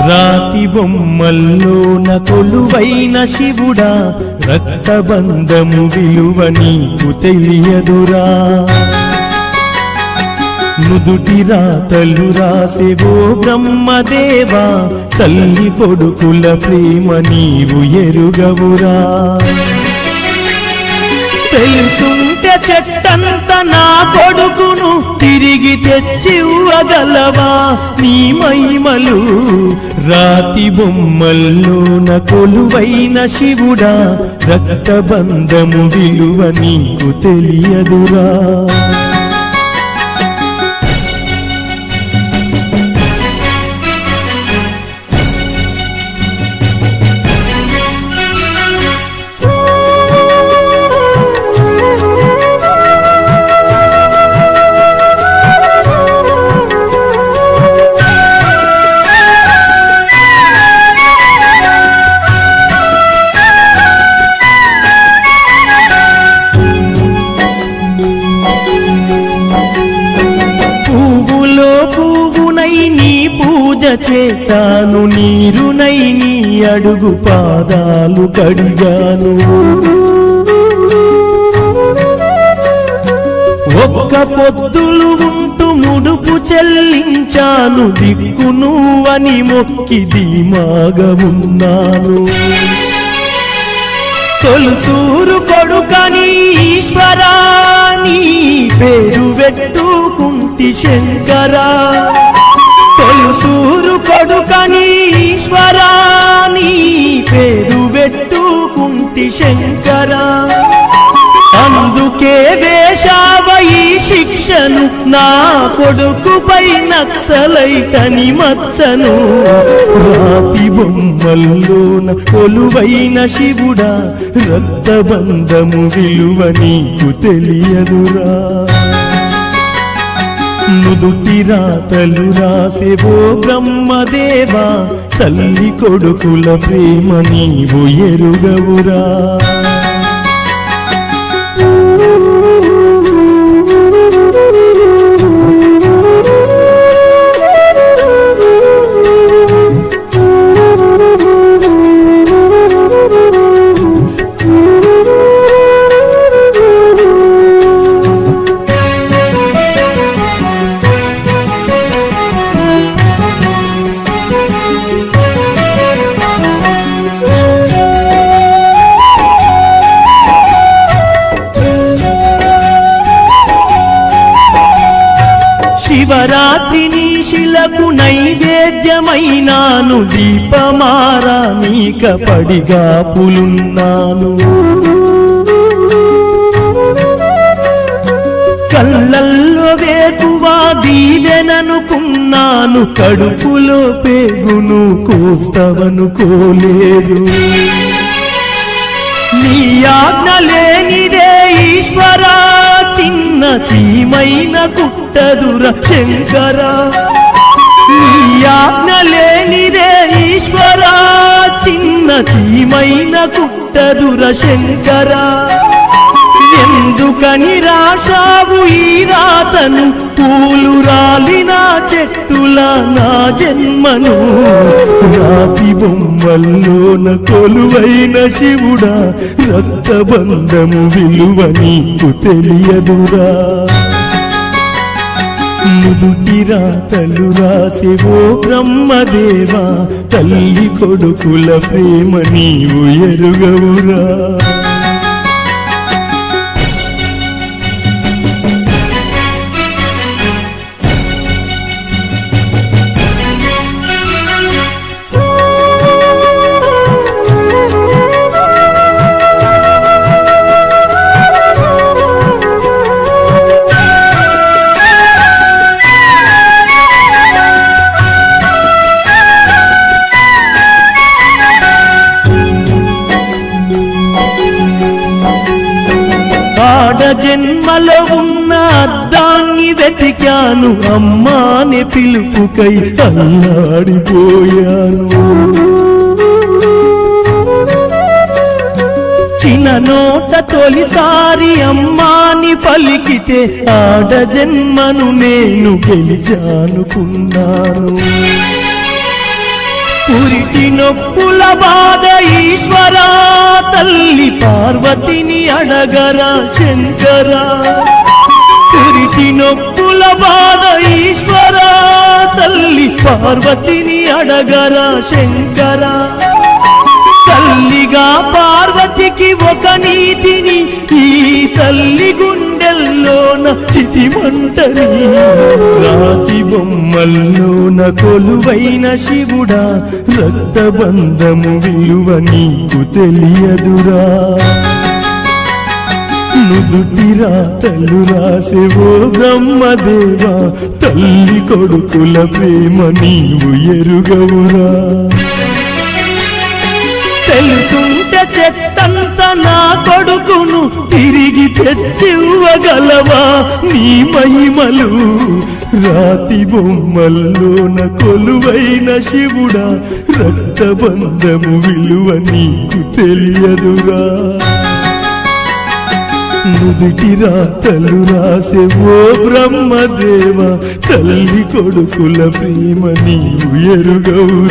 రాతి బొమ్మల్లోన కొలువైన శివుడా, రక్తబంధము విలువ నీకు తెలియదురా. నుదుటి రాతలు రాసేవో బ్రహ్మదేవా, తల్లి కొడుకుల ప్రేమ నీవు ఎరుగవురా. తెలుసుంటే చెట్టంత నా కొడుకును తిరిగి తెచ్చివ్వగలవా నీ మహిమలు. రాతి బొమ్మల్లోన కొలువైన శివుడా, రక్తబంధము విలువ నీకు తెలియదురా. చేశాను నీరునై నీ అడుగు పాదాలు కడిగాను. ఒక్క పొద్దులు ఉంటూ ముడుపు చెల్లించాను, దిక్కు నువ్వని మొక్కి ధీమాగా ఉన్నాను. తొలుసూరు కొడుకని ఈశ్వరా నీ పేరు పెట్టుకుంటి శంకరా. తొలుసూరు కొడుకని ఈశ్వరా నీ పేరు పెట్టుకుంటి శంకరా. అందుకే వేశావ ఈ శిక్షను నా కొడుకుపై నక్సలైటని మచ్చను. రాతి బొమ్మల్లోన కొలువైన శివుడా, రక్తబంధము విలువ నీకు తెలియదురా. నుదుటి రాతలు రాసేవో బ్రహ్మదేవా, తల్లి కొడుకుల ప్రేమ నీవు ఎరుగవురా. శివరాత్రి నీశిలకు నైవేద్యమైనాను, దీపమారానీక పడిగాపులున్నాను. కళ్ళల్లో వేకువా దీవెననుకున్నాను, కడుపులో పేగును కోస్తవనుకోలేదు. నీ ఆజ్ఞ లేనిదే ఈశ్వరా, చిన్న చీమైన కుట్టదుర శంకరా. నీ ఆజ్ఞ లేనిదే ఈశ్వరా, చిన్న చీమైన కుట్టదుర శంకరా. ఎందుకని రాశావు ఈ రాతను, పూలు రాలిన చెట్టుల నా జన్మను. రాతి బొమ్మల్లోన కొలువైన శివుడా, రక్తబంధము విలువ నీకు తెలియదురా. నుదుటి రాతలు రాసేవో బ్రహ్మదేవా, తల్లి కొడుకుల ప్రేమ నీవు ఎరుగవురా. జన్మలో ఉన్న అద్దాన్ని వెతికాను, అమ్మాని పిలుపుకై అల్లాడిపోయాను. చిన్న నోట తొలిసారి అమ్మాని పలికితే ఆడ జన్మను నేను గెలిచానుకున్నాను. పురిటి నొప్పుల బాధ ఈశ్వరా, తల్లి పార్వతిని అడగరా శంకరా. పురిటి నొప్పుల బాధ ఈశ్వరా, తల్లి పార్వతిని అడగరా శంకరా. తల్లిగా పార్వతికి ఒక నీతిని ఈ తల్లి గుండెల్లోన చితిమంటని. రాతి బొమ్మల్లోన కొలువైన శివుడా, రక్తబంధము విలువ నీకు తెలియదురా. నుదుటి రాతలు రాసేవో బ్రహ్మదేవా, తల్లి కొడుకుల ప్రేమ నీవు ఎరుగవురా. తెలుసుంటే చెత్తంత నా కొడుకును తిరిగి తెచ్చివ్వగలవా నీ మహిమలు. రాతి బొమ్మల్లోన కొలువైన శివుడా, రక్తబంధము విలువ నీకు తెలియదురా. నుదుటి రాతలు రాసేవో బ్రహ్మదేవ, తల్లి కొడుకుల ప్రేమ నీవు ఎరుగవురా.